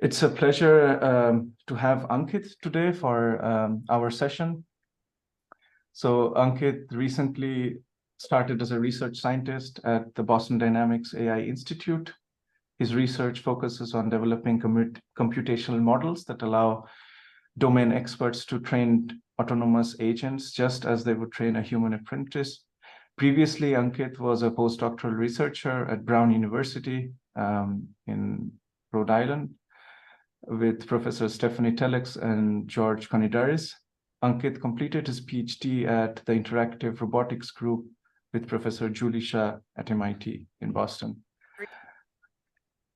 It's a pleasure to have Ankit today for our session. So Ankit recently started as a research scientist at the Boston Dynamics AI Institute. His research focuses on developing computational models that allow domain experts to train autonomous agents just as they would train a human apprentice. Previously, Ankit was a postdoctoral researcher at Brown University in Rhode Island with Professor Stefanie Tellex and George Konidaris. Ankit completed his Ph.D. at the Interactive Robotics Group with Professor Jule Shah at MIT in Boston.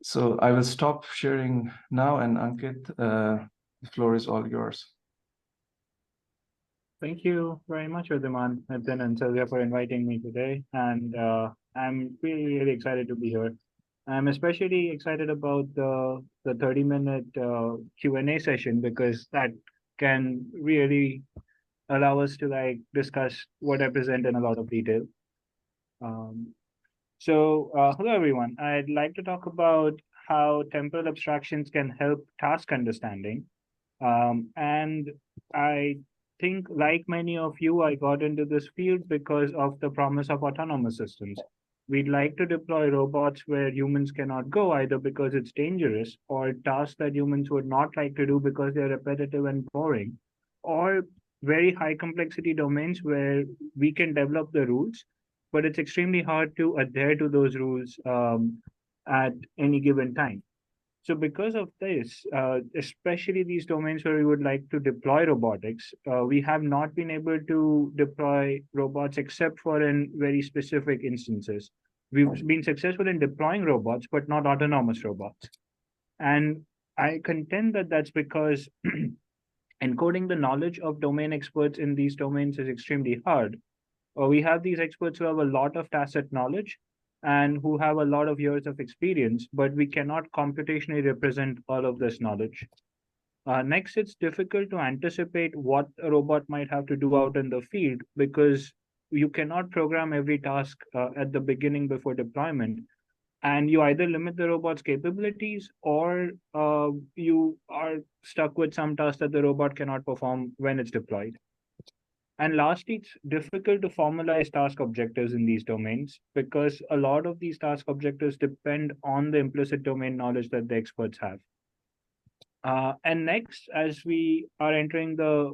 So I will stop sharing now, and Ankit, the floor is all yours. Thank you very much, Udhiman and Sylvia, for inviting me today. And I'm really excited to be here. I'm especially excited about the 30-minute Q&A session because that can really allow us to discuss what I present in a lot of detail. Hello everyone. I'd like to talk about how temporal abstractions can help task understanding. And I think, like many of you, I got into this field because of the promise of autonomous systems. We'd like to deploy robots where humans cannot go, either because it's dangerous or tasks that humans would not like to do because they're repetitive and boring, or very high complexity domains where we can develop the rules, but it's extremely hard to adhere to those rules at any given time. So because of this, especially these domains where we would like to deploy robotics, we have not been able to deploy robots except for in very specific instances. We've been successful in deploying robots, but not autonomous robots. And I contend that that's because encoding the knowledge of domain experts in these domains is extremely hard. We have these experts who have a lot of tacit knowledge and who have a lot of years of experience, but we cannot computationally represent all of this knowledge. Next, it's difficult to anticipate what a robot might have to do out in the field because you cannot program every task at the beginning before deployment. And you either limit the robot's capabilities or you are stuck with some tasks that the robot cannot perform when it's deployed. And lastly, it's difficult to formalize task objectives in these domains because a lot of these task objectives depend on the implicit domain knowledge that the experts have. And next, as we are entering the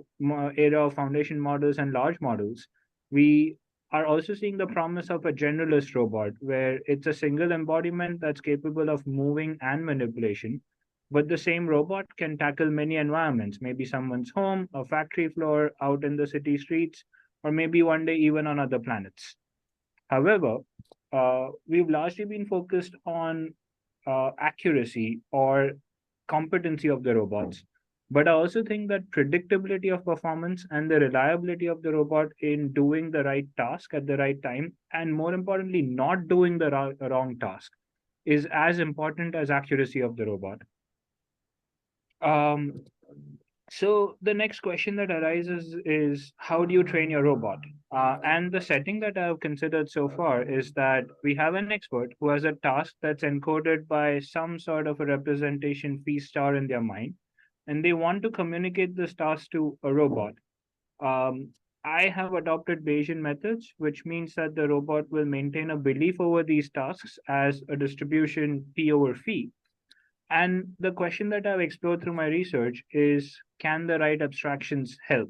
era of foundation models and large models, we are also seeing the promise of a generalist robot where it's a single embodiment that's capable of moving and manipulation, but the same robot can tackle many environments, maybe someone's home, a factory floor, out in the city streets, or maybe one day even on other planets. However, we've largely been focused on accuracy or competency of the robots. But I also think that predictability of performance and the reliability of the robot in doing the right task at the right time, and more importantly, not doing the wrong task, is as important as accuracy of the robot. So the next question that arises is, how do you train your robot? And the setting that I've considered so far is that we have an expert who has a task that's encoded by some sort of a representation phi star in their mind, and they want to communicate this task to a robot. I have adopted Bayesian methods, which means that the robot will maintain a belief over these tasks as a distribution P over phi. And the question that I've explored through my research is, can the right abstractions help?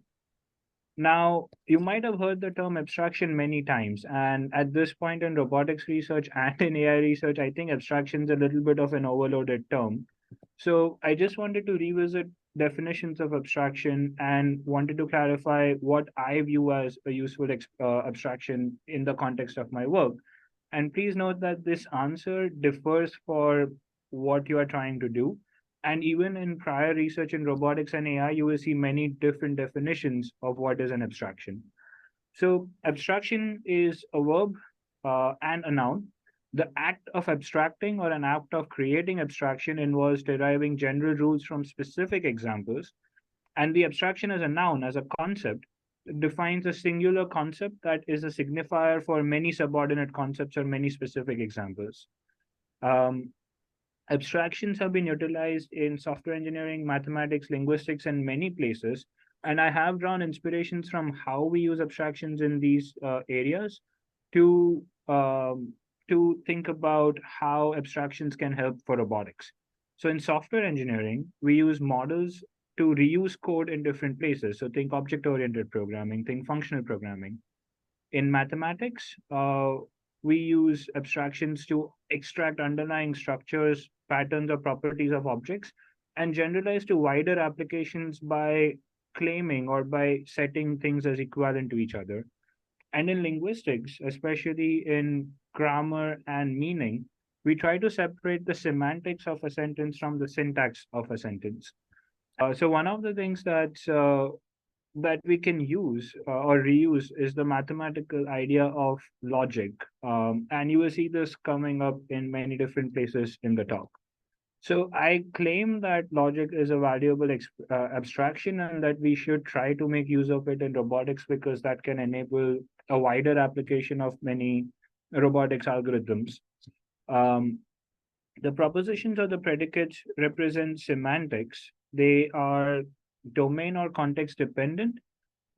Now, you might have heard the term abstraction many times. And at this point in robotics research and in AI research, I think abstraction is a little bit of an overloaded term. So I just wanted to revisit definitions of abstraction and wanted to clarify what I view as a useful abstraction in the context of my work. And please note that this answer differs for what you are trying to do. And even in prior research in robotics and AI, you will see many different definitions of what is an abstraction. So abstraction is a verb and a noun. The act of abstracting or an act of creating abstraction involves deriving general rules from specific examples. And the abstraction as a noun, as a concept, defines a singular concept that is a signifier for many subordinate concepts or many specific examples. Abstractions have been utilized in software engineering, mathematics, linguistics, and many places. And I have drawn inspirations from how we use abstractions in these areas to think about how abstractions can help for robotics. So in software engineering, we use models to reuse code in different places. So think object-oriented programming, think functional programming. In mathematics, we use abstractions to extract underlying structures, patterns, or properties of objects and generalize to wider applications by claiming or by setting things as equivalent to each other. And in linguistics, especially in grammar and meaning, we try to separate the semantics of a sentence from the syntax of a sentence. So one of the things that we can use or reuse is the mathematical idea of logic. And you will see this coming up in many different places in the talk. So I claim that logic is a valuable abstraction and that we should try to make use of it in robotics because that can enable a wider application of many robotics algorithms. Um, the propositions or the predicates represent semantics. They are domain or context dependent.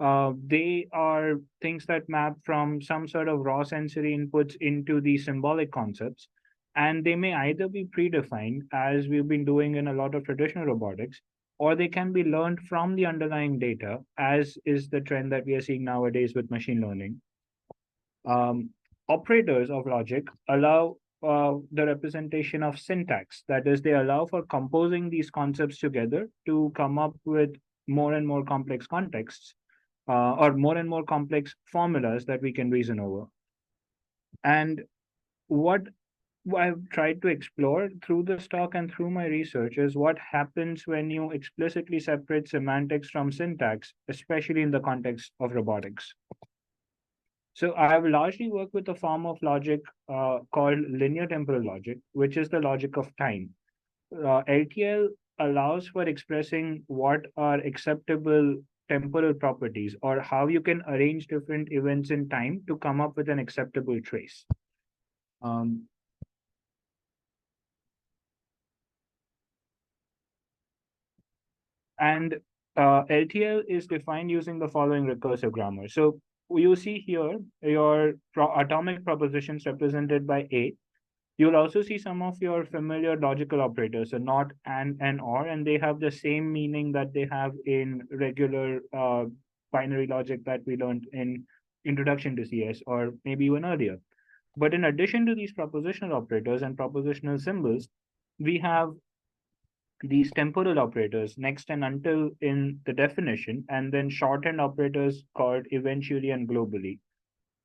They are things that map from some sort of raw sensory inputs into the symbolic concepts. And they may either be predefined, as we've been doing in a lot of traditional robotics, or they can be learned from the underlying data, as is the trend that we are seeing nowadays with machine learning. Um, Operators of logic allow the representation of syntax. That is, they allow for composing these concepts together to come up with more and more complex contexts or more and more complex formulas that we can reason over. And what I've tried to explore through this talk and through my research is what happens when you explicitly separate semantics from syntax, especially in the context of robotics. So I have largely worked with a form of logic called linear temporal logic, which is the logic of time. LTL allows for expressing what are acceptable temporal properties or how you can arrange different events in time to come up with an acceptable trace. Um, and LTL is defined using the following recursive grammar. So you see here your atomic propositions represented by A. You'll also see some of your familiar logical operators, so not and or, and they have the same meaning that they have in regular binary logic that we learned in Introduction to CS or maybe even earlier. But in addition to these propositional operators and propositional symbols, we have these temporal operators next and until in the definition, and then shorthand operators called eventually and globally.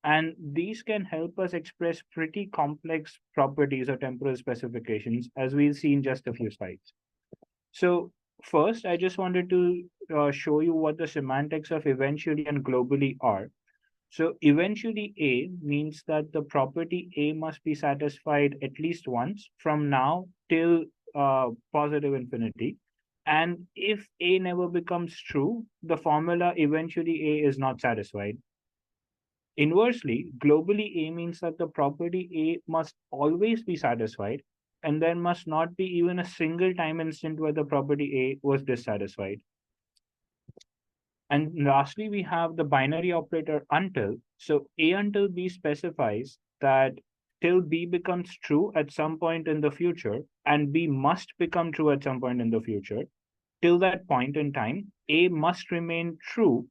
And these can help us express pretty complex properties or temporal specifications, as we'll see in just a few slides. So first, I just wanted to show you what the semantics of eventually and globally are. So eventually A means that the property A must be satisfied at least once from now till positive infinity. And if A never becomes true, the formula eventually A is not satisfied. Inversely, globally A means that the property A must always be satisfied, and there must not be even a single time instant where the property A was dissatisfied. And lastly, we have the binary operator until. So A until B specifies that till B becomes true at some point in the future, and B must become true at some point in the future. Till that point in time, A must remain true,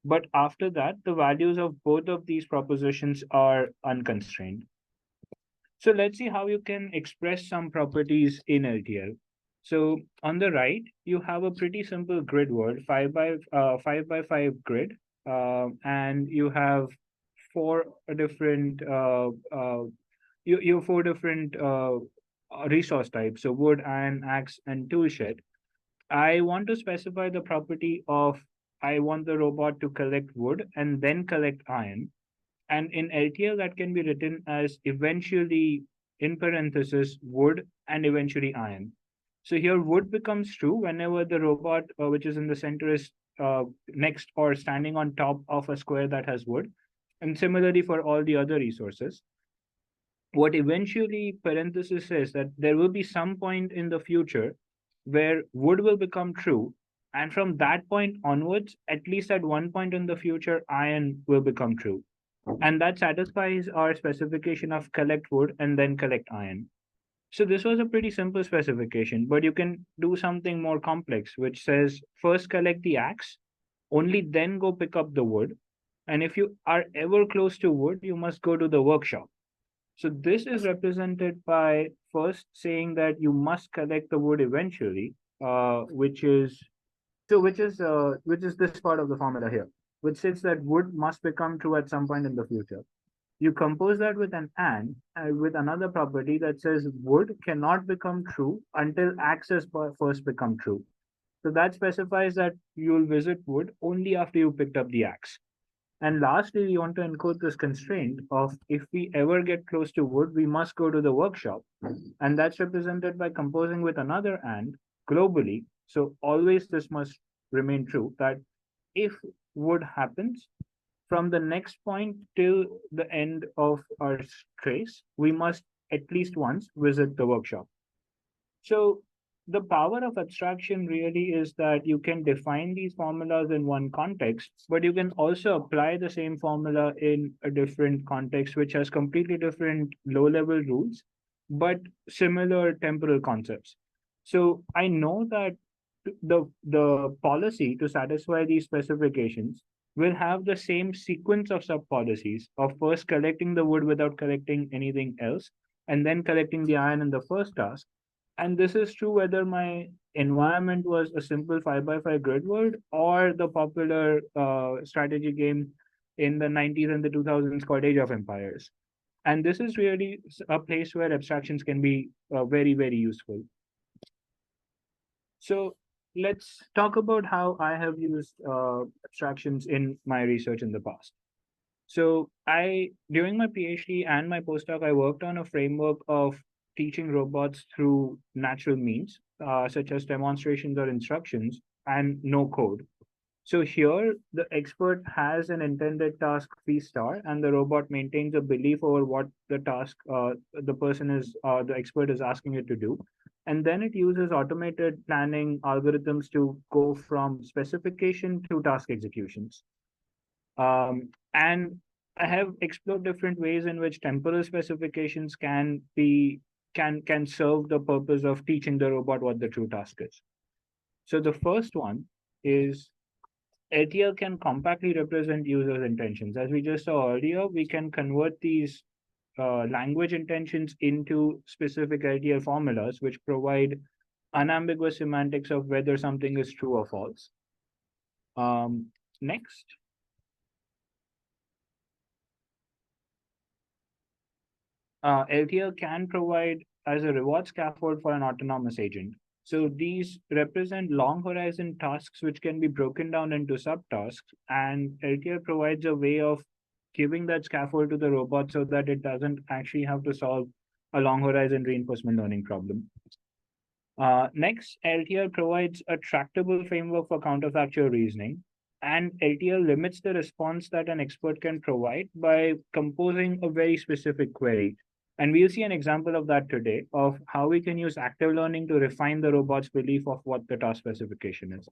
but after that, the values of both of these propositions are unconstrained. So let's see how you can express some properties in LTL. So on the right, you have a pretty simple grid world, 5 by 5 grid, and you have four different you have four different resource types. So wood, iron, axe, and tool shed. I want to specify the property of I want the robot to collect wood and then collect iron. And in LTL, that can be written as eventually, in parenthesis, wood and eventually iron. So here, wood becomes true whenever the robot, which is in the center, is next or standing on top of a square that has wood. And similarly for all the other resources. what eventually parenthesis says that there will be some point in the future where would will become true, and from that point onwards, at least at one point in the future, iron will become true, and that satisfies our specification of collect wood and then collect iron. So this was a pretty simple specification, but you can do something more complex, which says first collect the axe, only then go pick up the wood, and if you are ever close to wood, you must go to the workshop. So this is represented by first saying that you must collect the wood eventually, which is this part of the formula here, which says that wood must become true at some point in the future. You compose that with an and with another property that says wood cannot become true until access first become true. So that specifies that you'll visit wood only after you picked up the axe. And lastly, we want to encode this constraint of if we ever get close to wood, we must go to the workshop. And that's represented by composing with another and globally. So always this must remain true that if wood happens, from the next point till the end of our trace, we must at least once visit the workshop. So the power of abstraction really is that you can define these formulas in one context, but you can also apply the same formula in a different context, which has completely different low-level rules, but similar temporal concepts. So I know that the policy to satisfy these specifications will have the same sequence of sub-policies of first collecting the wood without collecting anything else, and then collecting the iron in the first task. And this is true whether my environment was a simple 5x5 grid world or the popular strategy game in the 90s and the 2000s called Age of Empires. And this is really a place where abstractions can be very, very useful. So let's talk about how I have used abstractions in my research in the past. So during my PhD and my postdoc, I worked on a framework of teaching robots through natural means, such as demonstrations or instructions, and no code. So here, the expert has an intended task P star, and the robot maintains a belief over what the task the expert is asking it to do. And then it uses automated planning algorithms to go from specification to task executions. And I have explored different ways in which temporal specifications can serve the purpose of teaching the robot what the true task is. So the first one is LTL can compactly represent users' intentions. As we just saw earlier, we can convert these language intentions into specific LTL formulas, which provide unambiguous semantics of whether something is true or false. Next. LTL can provide as a reward scaffold for an autonomous agent. So these represent long horizon tasks which can be broken down into subtasks, and LTL provides a way of giving that scaffold to the robot so that it doesn't actually have to solve a long horizon reinforcement learning problem. Next, LTL provides a tractable framework for counterfactual reasoning, and LTL limits the response that an expert can provide by composing a very specific query. And we'll see an example of that today of how we can use active learning to refine the robot's belief of what the task specification is.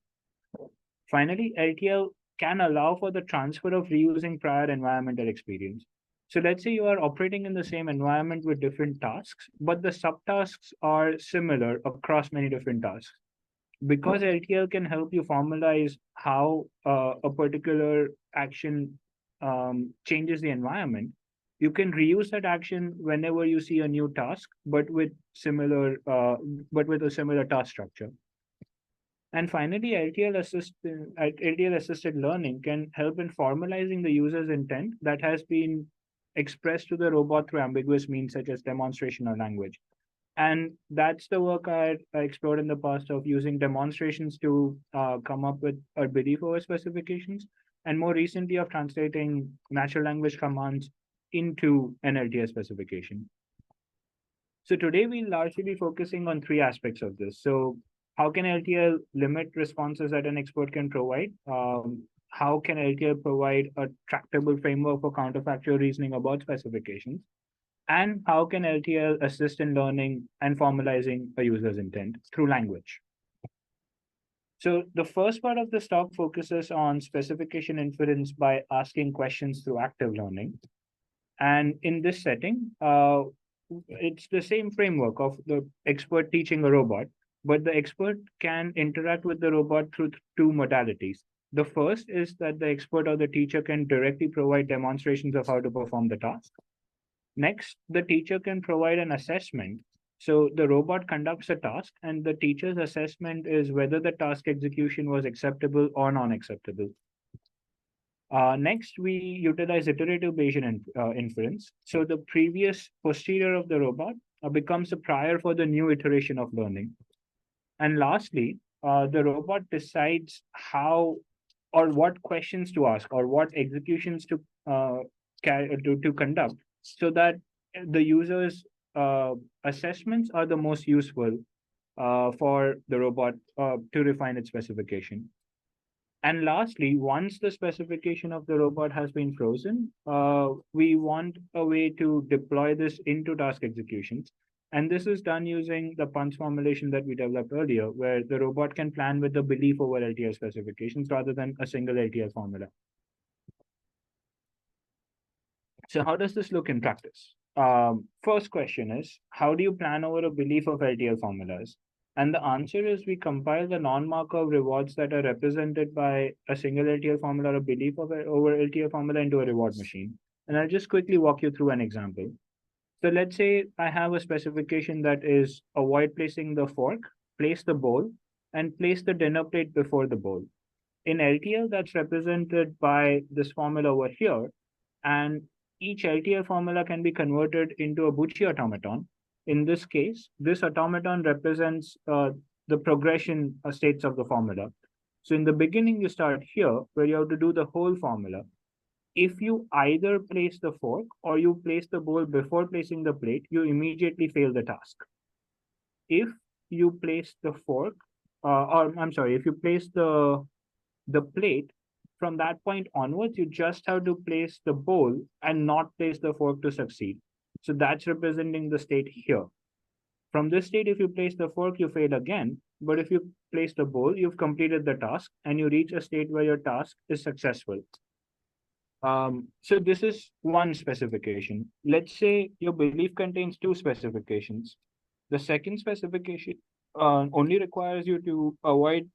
Finally, LTL can allow for the transfer of reusing prior environmental experience. So let's say you are operating in the same environment with different tasks, but the subtasks are similar across many different tasks. Because LTL can help you formalize how a particular action changes the environment, you can reuse that action whenever you see a new task, but with a similar task structure. And finally, LTL assisted learning can help in formalizing the user's intent that has been expressed to the robot through ambiguous means such as demonstration or language. And that's the work I explored in the past of using demonstrations to come up with a belief over specifications, and more recently of translating natural language commands into an LTL specification. So today we'll largely be focusing on three aspects of this. So how can LTL limit responses that an expert can provide? How can LTL provide a tractable framework for counterfactual reasoning about specifications? And how can LTL assist in learning and formalizing a user's intent through language? So the first part of this talk focuses on specification inference by asking questions through active learning. And in this setting, it's the same framework of the expert teaching a robot, but the expert can interact with the robot through two modalities. The first is that the expert or the teacher can directly provide demonstrations of how to perform the task. Next, the teacher can provide an assessment. So the robot conducts a task, and the teacher's assessment is whether the task execution was acceptable or non-acceptable. Next, we utilize iterative Bayesian inference. So the previous posterior of the robot becomes a prior for the new iteration of learning. And lastly, the robot decides how or what questions to ask or what executions to conduct so that the user's assessments are the most useful for the robot to refine its specification. And lastly, once the specification of the robot has been frozen, we want a way to deploy this into task executions. And this is done using the punch formulation that we developed earlier, where the robot can plan with the belief over LTL specifications rather than a single LTL formula. So how does this look in practice? First question is, how do you plan over a belief of LTL formulas? And the answer is we compile the non-Markov rewards that are represented by a single LTL formula or a belief of over LTL formula into a reward machine. And I'll just quickly walk you through an example. So let's say I have a specification that is avoid placing the fork, place the bowl, and place the dinner plate before the bowl. In LTL, that's represented by this formula over here. And each LTL formula can be converted into a Bucci automaton. In this case, this automaton represents the progression states of the formula. So in the beginning, you start here where you have to do the whole formula. If you either place the fork or you place the bowl before placing the plate, you immediately fail the task. If you place the fork, if you place the plate, from that point onwards, you just have to place the bowl and not place the fork to succeed. So that's representing the state here. From this state, if you place the fork, you fail again. But if you place the bowl, you've completed the task and you reach a state where your task is successful. So this is one specification. Let's say your belief contains two specifications. The second specification only requires you to avoid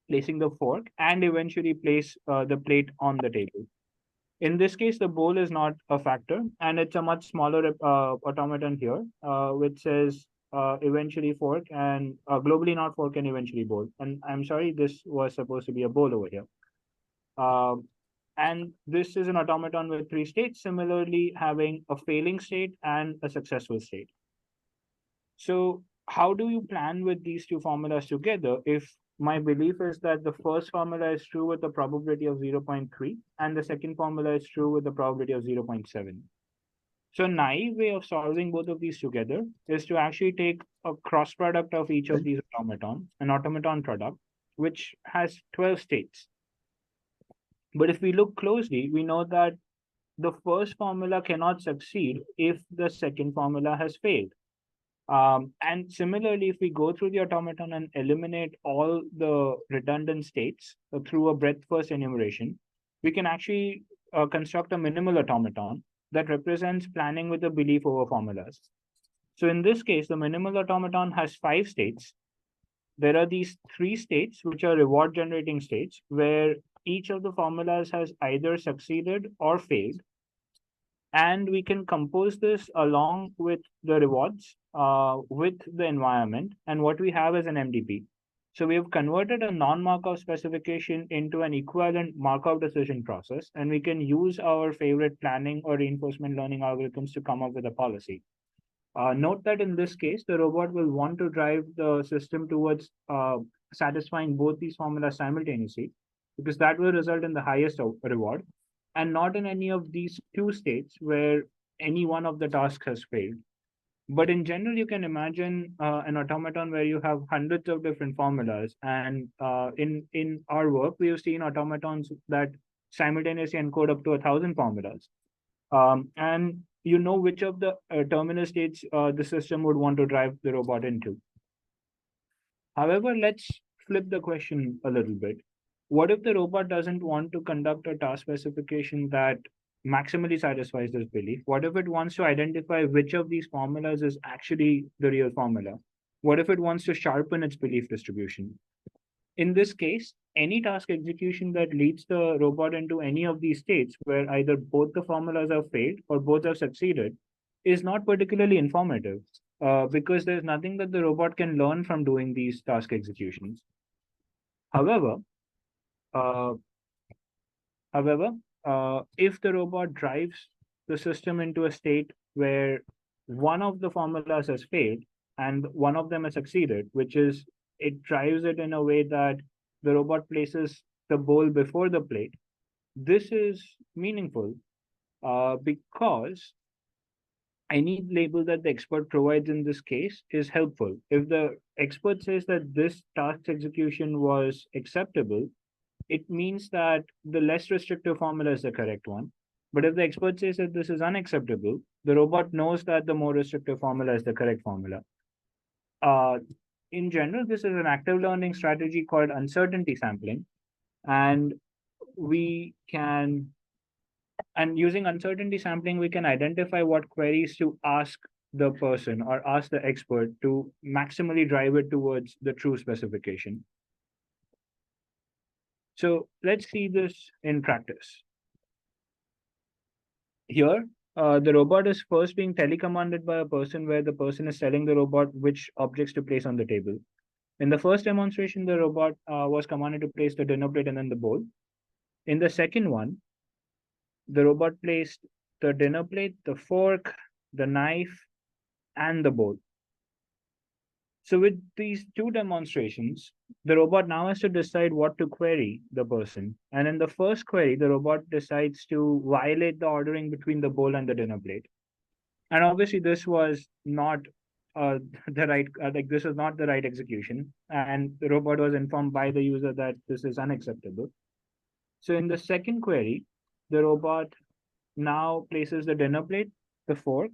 placing the fork and eventually place the plate on the table. In this case, the bowl is not a factor, and it's a much smaller automaton here, which says eventually fork and globally not fork and eventually bowl. And I'm sorry, this was supposed to be a bowl over here. And this is an automaton with three states, similarly having a failing state and a successful state. So how do you plan with these two formulas together if my belief is that the first formula is true with a probability of 0.3 and the second formula is true with a probability of 0.7? So a naive way of solving both of these together is to actually take a cross product of each of these automatons, an automaton product, which has 12 states. But if we look closely, we know that the first formula cannot succeed if the second formula has failed. And similarly, if we go through the automaton and eliminate all the redundant states through a breadth-first enumeration, we can actually construct a minimal automaton that represents planning with a belief over formulas. So in this case, the minimal automaton has 5 states. There are these 3 states, which are reward-generating states, where each of the formulas has either succeeded or failed. And we can compose this along with the rewards, with the environment. And what we have is an MDP. So we have converted a non-Markov specification into an equivalent Markov decision process, and we can use our favorite planning or reinforcement learning algorithms to come up with a policy. Note that in this case, the robot will want to drive the system towards satisfying both these formulas simultaneously, because that will result in the highest reward, and not in any of these 2 states where any one of the tasks has failed. But in general, you can imagine an automaton where you have hundreds of different formulas. And in our work, we have seen automatons that simultaneously encode up to 1,000 formulas. And you know which of the terminal states the system would want to drive the robot into. However, let's flip the question a little bit. What if the robot doesn't want to conduct a task specification that maximally satisfies this belief? What if it wants to identify which of these formulas is actually the real formula? What if it wants to sharpen its belief distribution? In this case, any task execution that leads the robot into any of these states where either both the formulas have failed or both have succeeded is not particularly informative, because there's nothing that the robot can learn from doing these task executions. However, uh, however, if the robot drives the system into a state where one of the formulas has failed and one of them has succeeded, which is it drives it in a way that the robot places the bowl before the plate. This is meaningful because any label that the expert provides in this case is helpful. If the expert says that this task execution was acceptable, it means that the less restrictive formula is the correct one. But if the expert says that this is unacceptable, the robot knows that the more restrictive formula is the correct formula. Uh, in general, this is an active learning strategy called uncertainty sampling. And we can, and using uncertainty sampling, we can identify what queries to ask the person or ask the expert to maximally drive it towards the true specification. So let's see this in practice. Here, the robot is first being telecommanded by a person where the person is telling the robot which objects to place on the table. In the first demonstration, the robot was commanded to place the dinner plate and then the bowl. In the second one, the robot placed the dinner plate, the fork, the knife, and the bowl. So with these two demonstrations, the robot now has to decide what to query the person. And in the first query, the robot decides to violate the ordering between the bowl and the dinner plate. And obviously, this was not the right, like this is not the right execution. And the robot was informed by the user that this is unacceptable. So in the second query, the robot now places the dinner plate, the fork,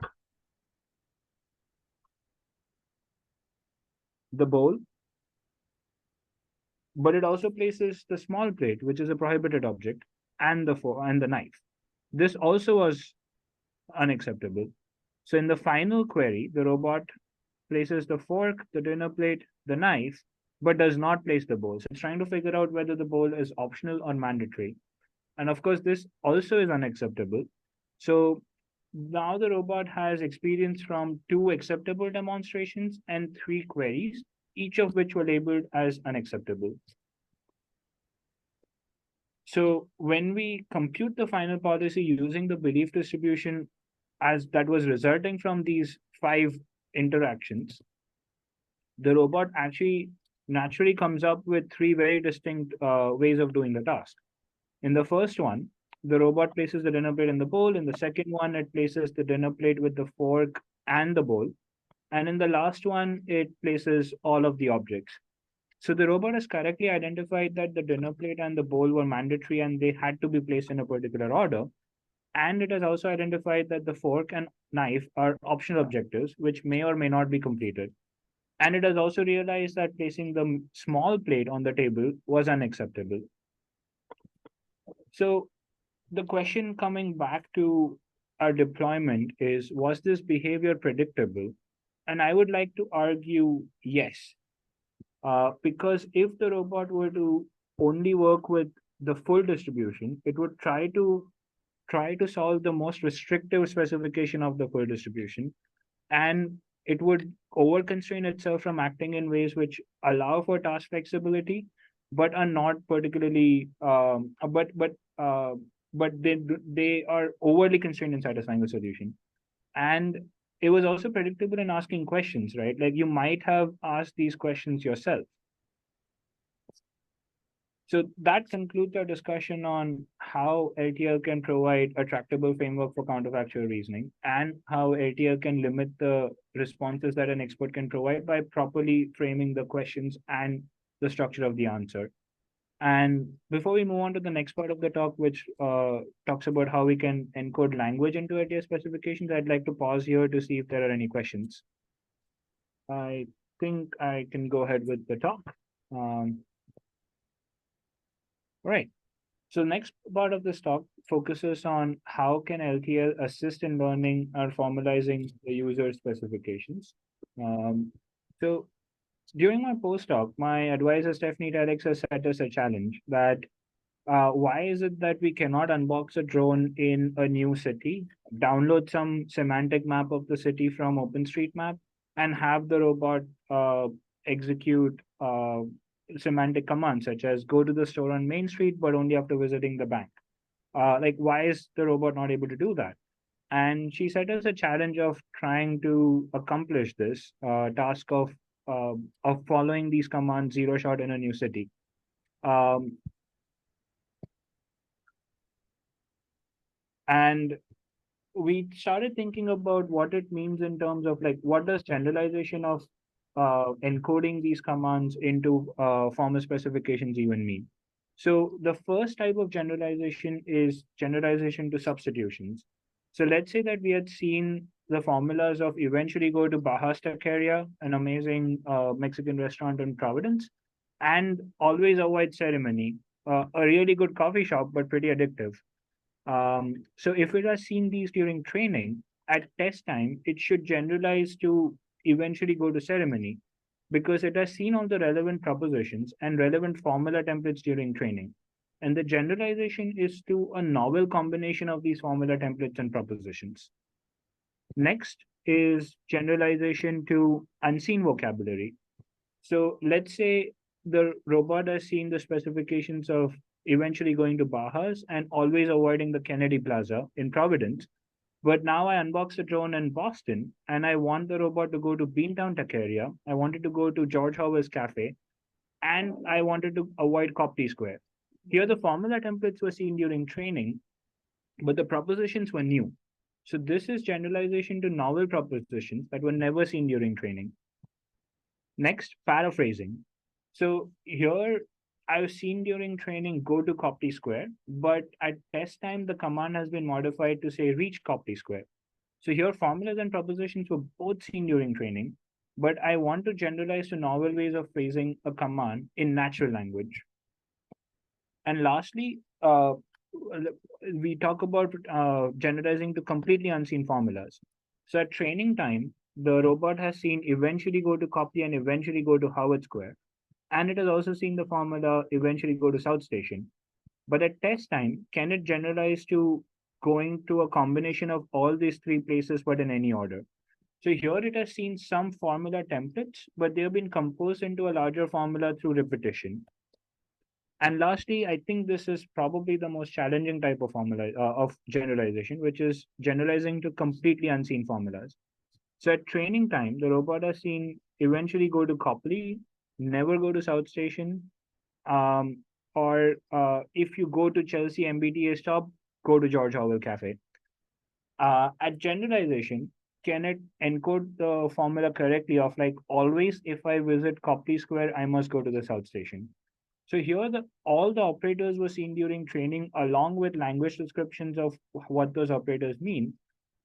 the bowl, but it also places the small plate, which is a prohibited object, and the knife. This also was unacceptable. So in the final query, the robot places the fork, the dinner plate, the knife, but does not place the bowl. So it's trying to figure out whether the bowl is optional or mandatory. And of course, this also is unacceptable. So now the robot has experience from 2 acceptable demonstrations and 3 queries, each of which were labeled as unacceptable. So when we compute the final policy using the belief distribution as that was resulting from these 5 interactions, the robot actually naturally comes up with 3 very distinct ways of doing the task. In the first one, the robot places the dinner plate in the bowl. In the second one, it places the dinner plate with the fork and the bowl. And in the last one, it places all of the objects. So the robot has correctly identified that the dinner plate and the bowl were mandatory and they had to be placed in a particular order. And it has also identified that the fork and knife are optional objectives, which may or may not be completed. And it has also realized that placing the small plate on the table was unacceptable. So the question coming back to our deployment is, was this behavior predictable? And I would like to argue yes. Because if the robot were to only work with the full distribution, it would try to solve the most restrictive specification of the full distribution, and it would over constrain itself from acting in ways which allow for task flexibility, but are not particularly but they are overly constrained in satisfying the solution. And it was also predictable in asking questions, right? Like you might have asked these questions yourself. So that concludes our discussion on how LTL can provide a tractable framework for counterfactual reasoning and how LTL can limit the responses that an expert can provide by properly framing the questions and the structure of the answer. And before we move on to the next part of the talk, which talks about how we can encode language into LTS specifications, I'd like to pause here to see if there are any questions. I think I can go ahead with the talk. Right. So next part of this talk focuses on how can LTL assist in learning or formalizing the user specifications. So during my postdoc, my advisor Stefanie Tellex has set us a challenge that why is it that we cannot unbox a drone in a new city, download some semantic map of the city from OpenStreetMap, and have the robot execute semantic commands such as go to the store on Main Street, but only after visiting the bank? Like, why is the robot not able to do that? And she set us a challenge of trying to accomplish this task of following these commands zero shot in a new city. And we started thinking about what it means in terms of like what does generalization of encoding these commands into formal specifications even mean. So the first type of generalization is generalization to substitutions. So let's say that we had seen the formulas of eventually go to Baja's Taqueria, an amazing Mexican restaurant in Providence, and always avoid ceremony, a really good coffee shop but pretty addictive. So if it has seen these during training, at test time, it should generalize to eventually go to ceremony because it has seen all the relevant propositions and relevant formula templates during training. And the generalization is to a novel combination of these formula templates and propositions. Next is generalization to unseen vocabulary. So let's say the robot has seen the specifications of eventually going to Bajas and always avoiding the Kennedy Plaza in Providence. But now I unbox the drone in Boston and I want the robot to go to Beantown Taqueria. I wanted to go to George Howell's Cafe and I wanted to avoid Copty Square. Here, the formula templates were seen during training, but the propositions were new. So this is generalization to novel propositions that were never seen during training. Next, paraphrasing. So here I've seen during training go to Copty Square, but at test time, the command has been modified to say reach Copty Square. So here formulas and propositions were both seen during training, but I want to generalize to novel ways of phrasing a command in natural language. And lastly, we talk about generalizing to completely unseen formulas. So at training time, the robot has seen eventually go to Copy and eventually go to Howard Square. And it has also seen the formula eventually go to South Station. But at test time, can it generalize to going to a combination of all these three places, but in any order? So here it has seen some formula templates, but they have been composed into a larger formula through repetition. And lastly, I think this is probably the most challenging type of formula of generalization, which is generalizing to completely unseen formulas. So at training time, the robot has seen eventually go to Copley, never go to South Station, or if you go to Chelsea MBTA stop, go to George Howell Cafe. At generalization, can it encode the formula correctly of like always if I visit Copley Square, I must go to the South Station? So here all the operators were seen during training along with language descriptions of what those operators mean,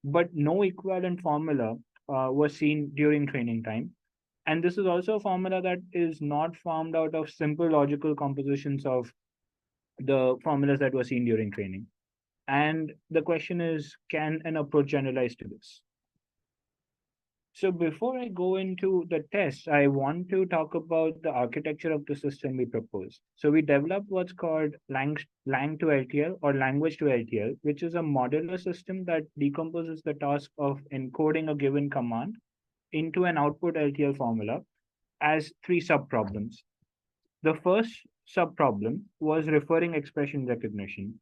but no equivalent formula was seen during training time. And this is also a formula that is not formed out of simple logical compositions of the formulas that were seen during training. And the question is, can an approach generalize to this? So before I go into the test, I want to talk about the architecture of the system we propose. So we developed what's called lang to LTL or language to LTL, which is a modular system that decomposes the task of encoding a given command into an output LTL formula as three subproblems. The first subproblem was referring expression recognition.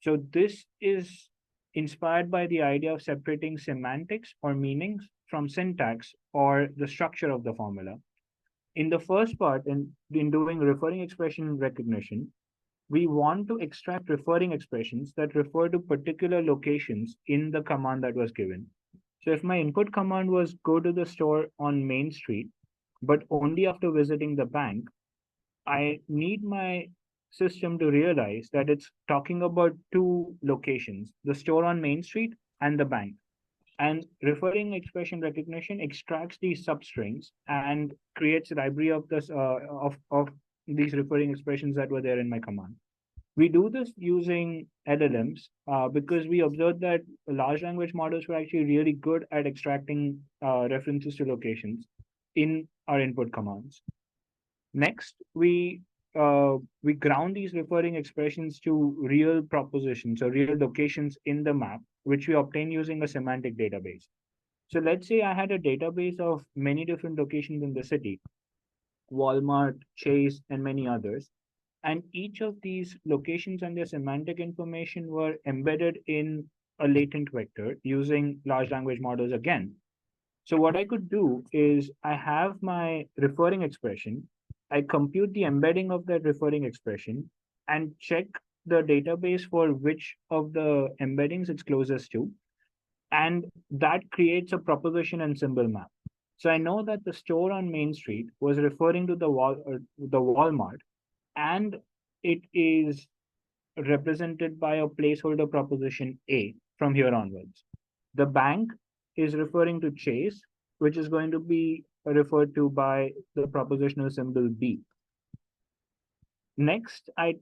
So this is inspired by the idea of separating semantics or meanings from syntax or the structure of the formula. In the first part, in doing referring expression recognition, we want to extract referring expressions that refer to particular locations in the command that was given. So if my input command was go to the store on Main Street, but only after visiting the bank, I need my system to realize that it's talking about two locations, the store on Main Street and the bank. And referring expression recognition extracts these substrings and creates a library of this of these referring expressions that were there in my command. We do this using LLMs because we observed that large language models were actually really good at extracting references to locations in our input commands. Next, we ground these referring expressions to real propositions or real locations in the map, which we obtain using a semantic database. So let's say I had a database of many different locations in the city, Walmart, Chase, and many others. And each of these locations and their semantic information were embedded in a latent vector using large language models again. So what I could do is I have my referring expression, I compute the embedding of that referring expression and check the database for which of the embeddings it's closest to. And that creates a proposition and symbol map. So I know that the store on Main Street was referring to the Walmart, and it is represented by a placeholder proposition A from here onwards. The bank is referring to Chase, which is going to be referred to by the propositional symbol B. Next, I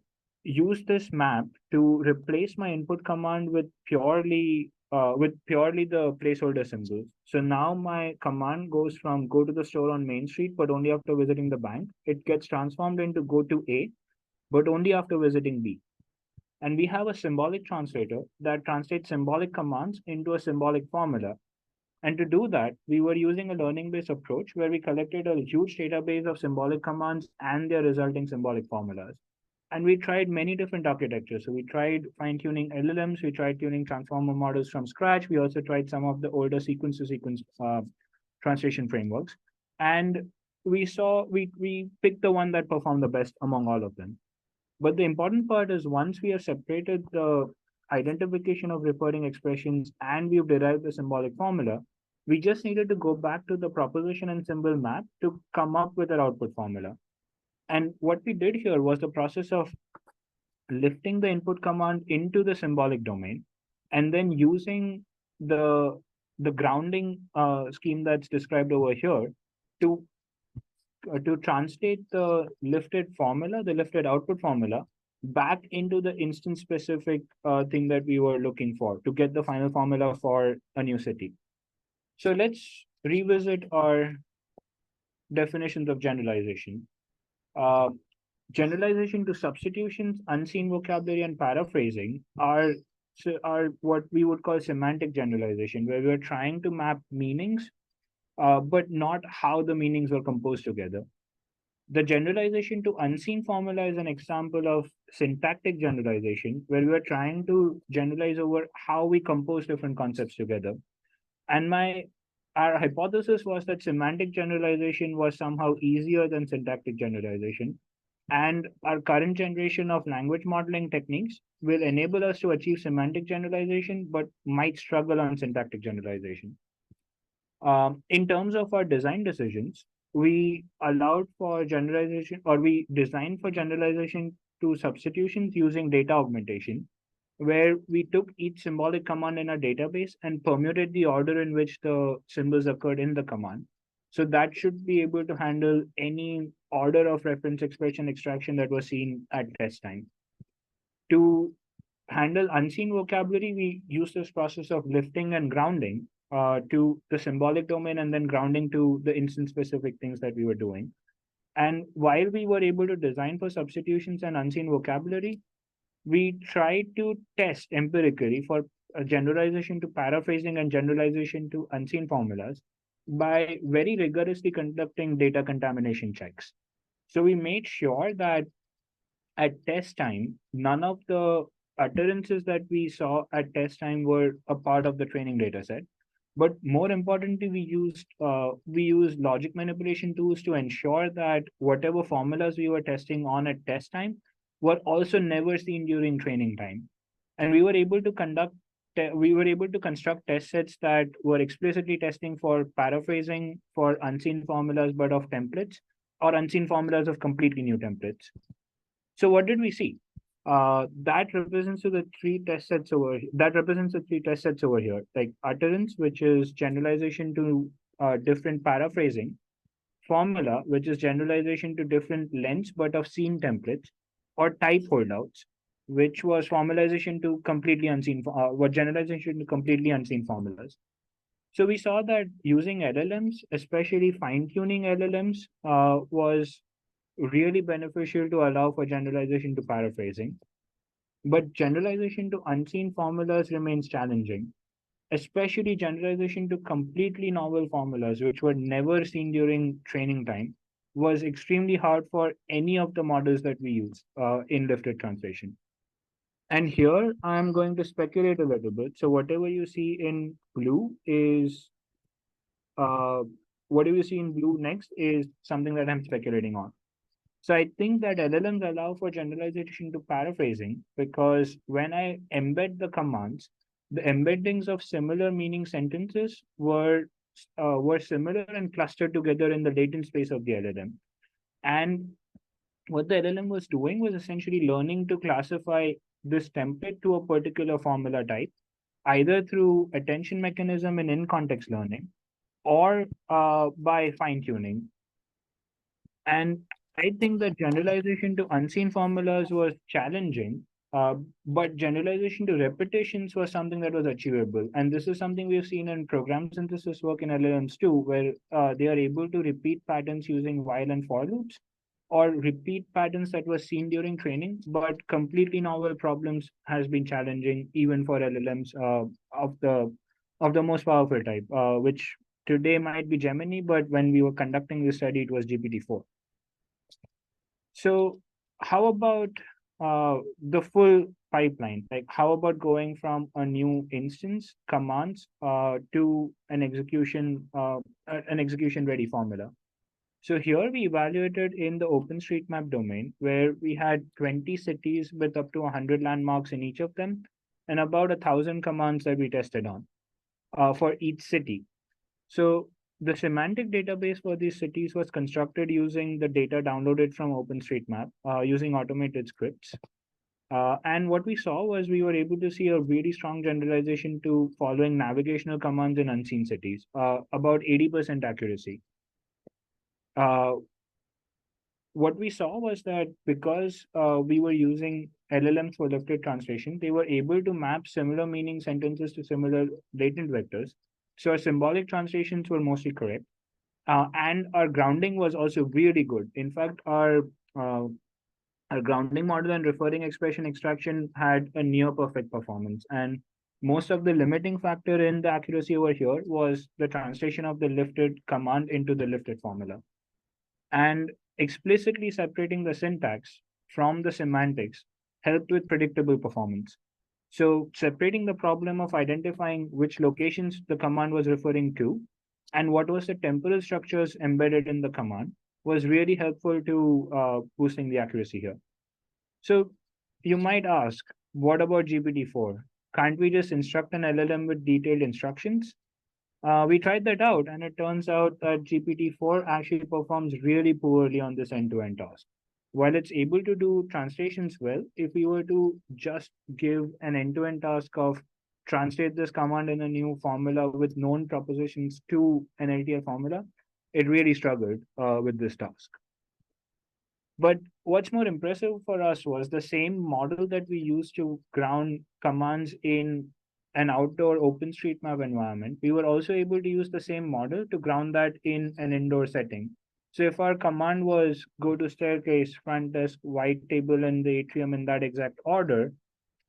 use this map to replace my input command with purely the placeholder symbols. So now my command goes from go to the store on Main Street, but only after visiting the bank. It gets transformed into go to A, but only after visiting B. And we have a symbolic translator that translates symbolic commands into a symbolic formula. And to do that, we were using a learning-based approach where we collected a huge database of symbolic commands and their resulting symbolic formulas. And we tried many different architectures. So we tried fine-tuning LLMs, we tried tuning transformer models from scratch. We also tried some of the older sequence-to-sequence translation frameworks. And we picked the one that performed the best among all of them. But the important part is once we have separated the identification of referring expressions and we've derived the symbolic formula, we just needed to go back to the proposition and symbol map to come up with our output formula. And what we did here was the process of lifting the input command into the symbolic domain and then using the grounding scheme that's described over here to translate the lifted formula, the lifted output formula, back into the instance specific thing that we were looking for to get the final formula for a new city. So let's revisit our definitions of generalization. Generalization to substitutions, unseen vocabulary, and paraphrasing are what we would call semantic generalization, where we're trying to map meanings but not how the meanings were composed together. The generalization to unseen formula is an example of syntactic generalization, where we are trying to generalize over how we compose different concepts together. And our hypothesis was that semantic generalization was somehow easier than syntactic generalization. And our current generation of language modeling techniques will enable us to achieve semantic generalization, but might struggle on syntactic generalization. In terms of our design decisions, we allowed for generalization, or we designed for generalization to substitutions using data augmentation, where we took each symbolic command in our database and permuted the order in which the symbols occurred in the command. So that should be able to handle any order of reference expression extraction that was seen at test time. To handle unseen vocabulary, we use this process of lifting and grounding to the symbolic domain and then grounding to the instance specific things that we were doing. And while we were able to design for substitutions and unseen vocabulary, we tried to test empirically for a generalization to paraphrasing and generalization to unseen formulas by very rigorously conducting data contamination checks. So we made sure that at test time, none of the utterances that we saw at test time were a part of the training data set. But more importantly, we used logic manipulation tools to ensure that whatever formulas we were testing on at test time were also never seen during training time. And we were able to construct test sets that were explicitly testing for paraphrasing for unseen formulas but of templates, or unseen formulas of completely new templates. So what did we see? That represents the three test sets over. That represents the three test sets over here, like utterance, which is generalization to different paraphrasing, formula, which is generalization to different lengths but of scene templates, or type holdouts, which was formalization to completely unseen, what generalization to completely unseen formulas. So we saw that using LLMs, especially fine-tuning LLMs, was really beneficial to allow for generalization to paraphrasing. But generalization to unseen formulas remains challenging, especially generalization to completely novel formulas, which were never seen during training time, was extremely hard for any of the models that we use in lifted translation. And here I'm going to speculate a little bit. So whatever you see in blue is uh, whatever you see in blue next is something that I'm speculating on. So I think that LLMs allow for generalization to paraphrasing because when I embed the commands, the embeddings of similar meaning sentences were similar and clustered together in the latent space of the LLM. And what the LLM was doing was essentially learning to classify this template to a particular formula type, either through attention mechanism and in context learning, or by fine tuning. And I think that generalization to unseen formulas was challenging, uh, but generalization to repetitions was something that was achievable. And this is something we've seen in program synthesis work in LLMs too, where they are able to repeat patterns using while and for loops, or repeat patterns that were seen during training, but completely novel problems has been challenging even for LLMs of the most powerful type, which today might be Gemini, but when we were conducting this study, it was GPT-4. So how about the full pipeline? Like how about going from a new instance commands to an execution ready formula? So here we evaluated in the OpenStreetMap domain where we had 20 cities with up to 100 landmarks in each of them and about 1,000 commands that we tested on for each city. So the semantic database for these cities was constructed using the data downloaded from OpenStreetMap using automated scripts. And what we saw was we were able to see a really strong generalization to following navigational commands in unseen cities, about 80% accuracy. Uh, what we saw was that because we were using LLMs for lifted translation, they were able to map similar meaning sentences to similar latent vectors. So our symbolic translations were mostly correct. And our grounding was also really good. In fact, our grounding model and referring expression extraction had a near perfect performance. And most of the limiting factor in the accuracy over here was the translation of the lifted command into the lifted formula. And explicitly separating the syntax from the semantics helped with predictable performance. So separating the problem of identifying which locations the command was referring to and what was the temporal structures embedded in the command was really helpful to boosting the accuracy here. So you might ask, what about GPT-4? Can't we just instruct an LLM with detailed instructions? We tried that out, and it turns out that GPT-4 actually performs really poorly on this end-to-end task. While it's able to do translations well, if we were to just give an end-to-end task of translate this command in a new formula with known propositions to an LTL formula, it really struggled with this task. But what's more impressive for us was the same model that we used to ground commands in an outdoor OpenStreetMap environment. We were also able to use the same model to ground that in an indoor setting. So if our command was go to staircase, front desk, white table in the atrium in that exact order,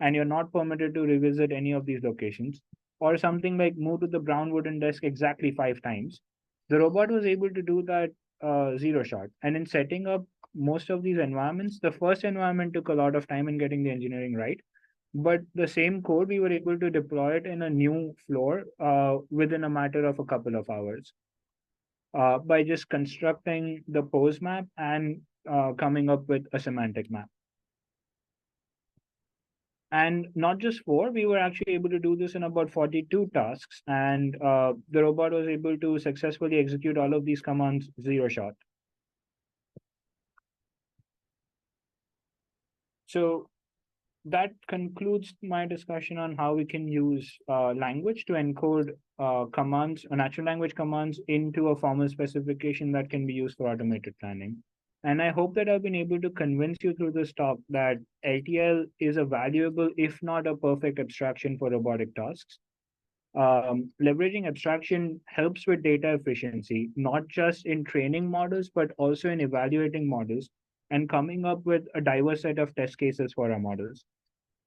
and you're not permitted to revisit any of these locations, or something like move to the brown wooden desk exactly 5 times, the robot was able to do that zero shot. And in setting up most of these environments, the first environment took a lot of time in getting the engineering right. But the same code, we were able to deploy it in a new floor within a matter of a couple of hours by just constructing the pose map and coming up with a semantic map. And not just four, we were actually able to do this in about 42 tasks. And the robot was able to successfully execute all of these commands zero shot. So that concludes my discussion on how we can use language to encode commands, natural language commands into a formal specification that can be used for automated planning. And I hope that I've been able to convince you through this talk that LTL is a valuable, if not a perfect abstraction for robotic tasks. Leveraging abstraction helps with data efficiency, not just in training models, but also in evaluating models and coming up with a diverse set of test cases for our models.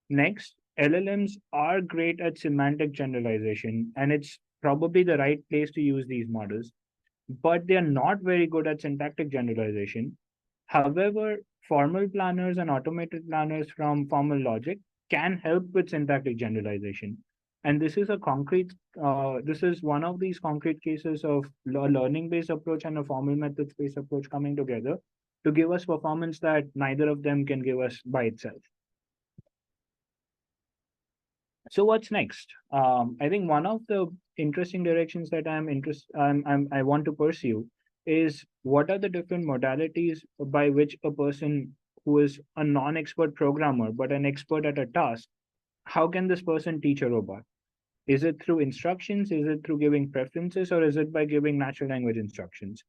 Next, LLMs are great at semantic generalization, and it's probably the right place to use these models, but they are not very good at syntactic generalization. However, formal planners and automated planners from formal logic can help with syntactic generalization. And this is one of these concrete cases of a learning-based approach and a formal methods-based approach coming together to give us performance that neither of them can give us by itself. So what's next? I think one of the interesting directions that I want to pursue is what are the different modalities by which a person who is a non-expert programmer but an expert at a task, how can this person teach a robot? Is it through instructions? Is it through giving preferences, or is it by giving natural language instructions?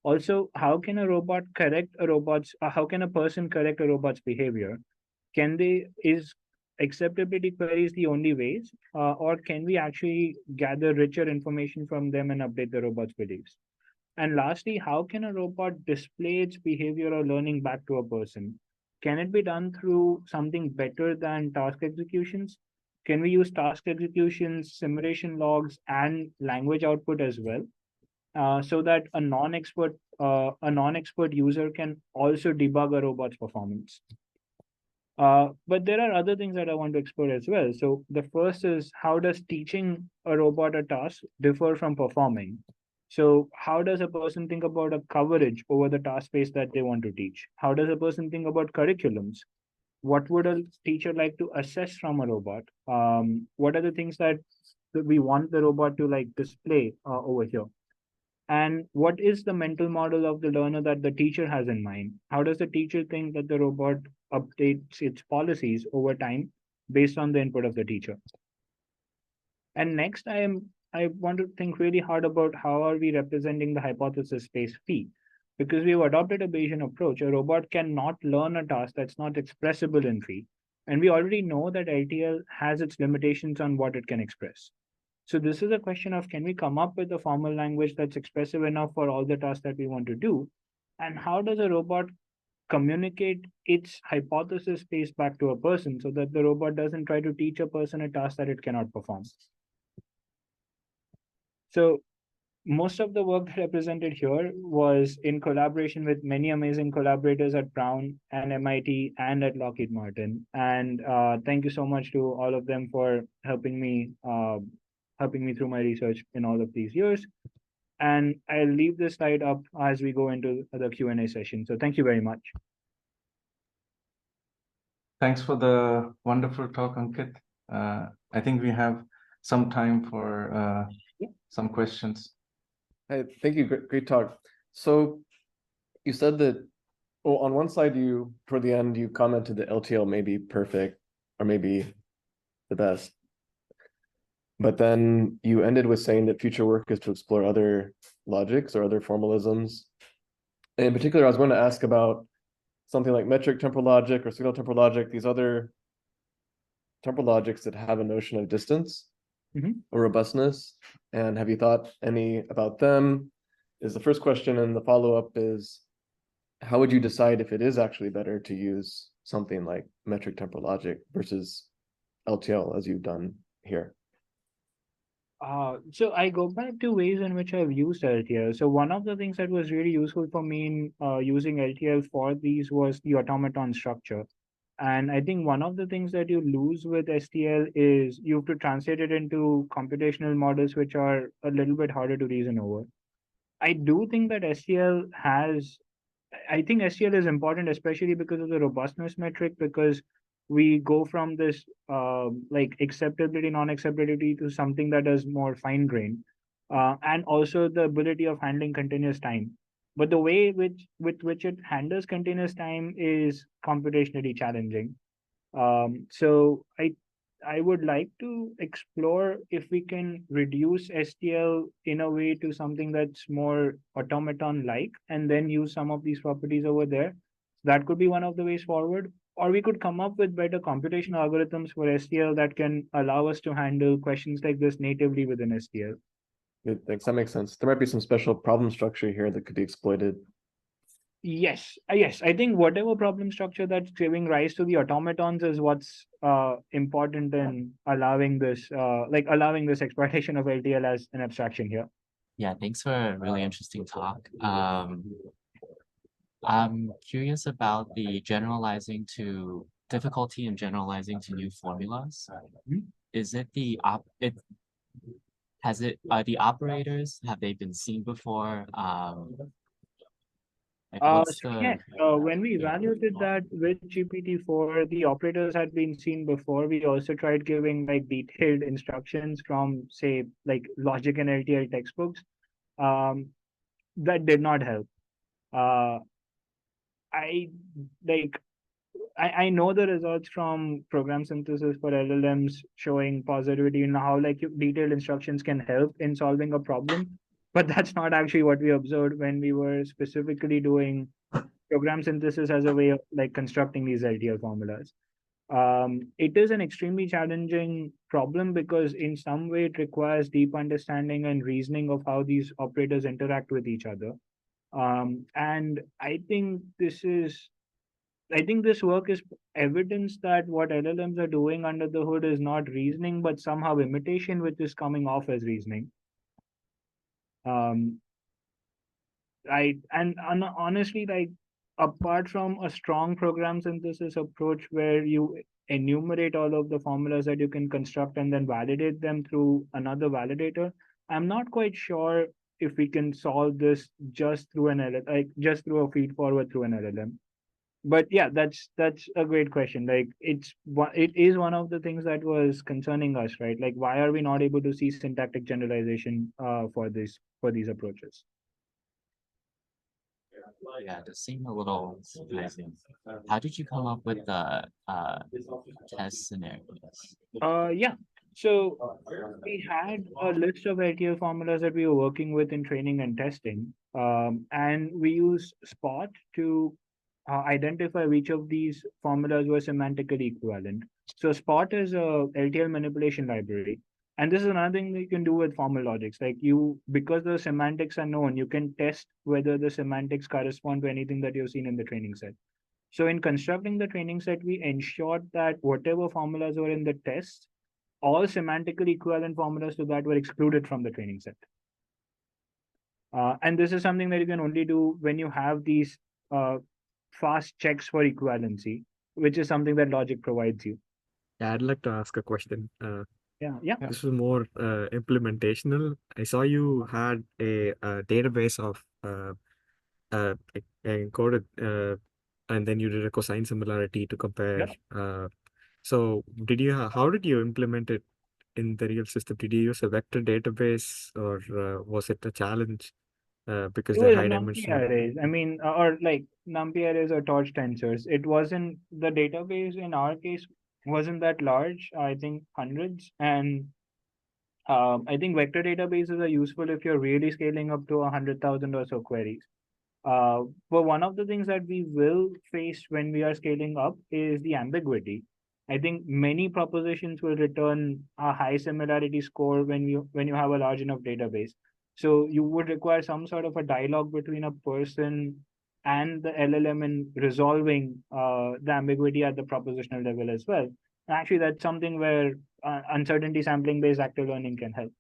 Also, how can a robot correct a robot's? How can a person correct a robot's behavior? Can they is acceptability queries the only ways, or can we actually gather richer information from them and update the robot's beliefs? And lastly, how can a robot display its behavior or learning back to a person? Can it be done through something better than task executions? Can we use task executions, simulation logs, and language output as well, so that a non-expert user can also debug a robot's performance? But there are other things that I want to explore as well. So the first is, how does teaching a robot a task differ from performing? So how does a person think about a coverage over the task space that they want to teach? How does a person think about curriculums? What would a teacher like to assess from a robot? What are the things that we want the robot to like display over here? And what is the mental model of the learner that the teacher has in mind? How does the teacher think that the robot updates its policies over time based on the input of the teacher? And next, I want to think really hard about how are we representing the hypothesis space phi. Because we've adopted a Bayesian approach, a robot cannot learn a task that's not expressible in phi. And we already know that LTL has its limitations on what it can express. So this is a question of, can we come up with a formal language that's expressive enough for all the tasks that we want to do? And how does a robot communicate its hypothesis space back to a person so that the robot doesn't try to teach a person a task that it cannot perform? So most of the work that I presented here was in collaboration with many amazing collaborators at Brown and MIT and at Lockheed Martin. And thank you so much to all of them for helping me through my research in all of these years. And I'll leave this slide up as we go into the Q&A session. So thank you very much. Thanks for the wonderful talk, Ankit. I think we have some time for some questions. Hey, thank you. Great talk. So you said that, well, on one side, toward the end, you commented that LTL may be perfect or maybe the best. But then you ended with saying that future work is to explore other logics or other formalisms. And in particular, I was going to ask about something like metric temporal logic or signal temporal logic, these other temporal logics that have a notion of distance or robustness. And have you thought any about them? Is the first question. And the follow-up is, how would you decide if it is actually better to use something like metric temporal logic versus LTL as you've done here? So I go back to ways in which I've used LTL. So one of the things that was really useful for me in using LTL for these was the automaton structure. And I think one of the things that you lose with STL is you have to translate it into computational models, which are a little bit harder to reason over. I do think that I think STL is important, especially because of the robustness metric, because we go from this like acceptability, non-acceptability to something that is more fine-grained. And also the ability of handling continuous time. but the way with which it handles continuous time is computationally challenging. So I would like to explore if we can reduce STL in a way to something that's more automaton-like, and then use some of these properties over there. That could be one of the ways forward. Or we could come up with better computational algorithms for STL that can allow us to handle questions like this natively within STL. Good, thanks. That makes sense. There might be some special problem structure here that could be exploited. Yes, yes. I think whatever problem structure that's giving rise to the automatons is what's important in allowing this, allowing this exploitation of LTL as an abstraction here. Yeah, thanks for a really interesting talk. I'm curious about the difficulty in generalizing to new formulas. Is it are the operators, have they been seen before? When we evaluated that with GPT-4, the operators had been seen before. We also tried giving like detailed instructions from, say, like logic and LTL textbooks. That did not help. I know the results from program synthesis for LLMs showing positivity in how like detailed instructions can help in solving a problem, but that's not actually what we observed when we were specifically doing program synthesis as a way of like constructing these LTL formulas. It is an extremely challenging problem because in some way it requires deep understanding and reasoning of how these operators interact with each other. And I think this work is evidence that what LLMs are doing under the hood is not reasoning, but somehow imitation, which is coming off as reasoning. Honestly, like apart from a strong program synthesis approach where you enumerate all of the formulas that you can construct and then validate them through another validator, I'm not quite sure if we can solve this just through an LLM, like just through a feed forward through an LLM. But yeah, that's a great question. Like it is one of the things that was concerning us, right? Like why are we not able to see syntactic generalization for these approaches? Yeah, this seemed a little surprising. How did you come up with the test scenarios? Yeah. So we had a list of LTL formulas that we were working with in training and testing. And we used Spot to identify which of these formulas were semantically equivalent. So Spot is a LTL manipulation library. And this is another thing that you can do with formal logics. Like because the semantics are known, you can test whether the semantics correspond to anything that you've seen in the training set. So in constructing the training set, we ensured that whatever formulas were in the test, all semantically equivalent formulas to that were excluded from the training set. And this is something that you can only do when you have these fast checks for equivalency, which is something that logic provides you. Yeah, I'd like to ask a question. Yeah. This is more implementational. I saw you had a database of encoded, and then you did a cosine similarity to compare. So how did you implement it in the real system? Did you use a vector database, or was it a challenge because It they're was high NumPy dimensional? arrays. I mean, or like NumPy arrays or torch tensors. It wasn't the database in our case wasn't that large. I think hundreds, and I think vector databases are useful if you're really scaling up to 100,000 or so queries. But one of the things that we will face when we are scaling up is the ambiguity. I think many propositions will return a high similarity score when you have a large enough database. So you would require some sort of a dialogue between a person and the LLM in resolving the ambiguity at the propositional level as well. Actually, that's something where uncertainty sampling based active learning can help.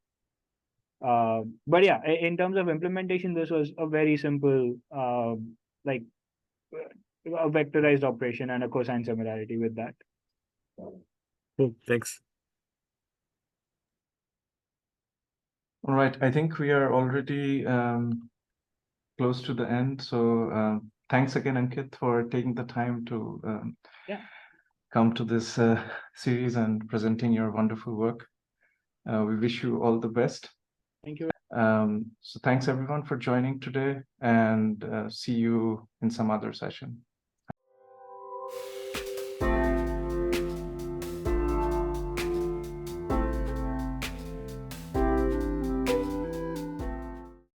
But yeah, in terms of implementation, this was a very simple, like a vectorized operation and a cosine similarity with that. Cool, thanks. All right, I think we are already close to the end. So thanks again, Ankit, for taking the time to come to this series and presenting your wonderful work. We wish you all the best. Thank you. So thanks everyone for joining today, and see you in some other session.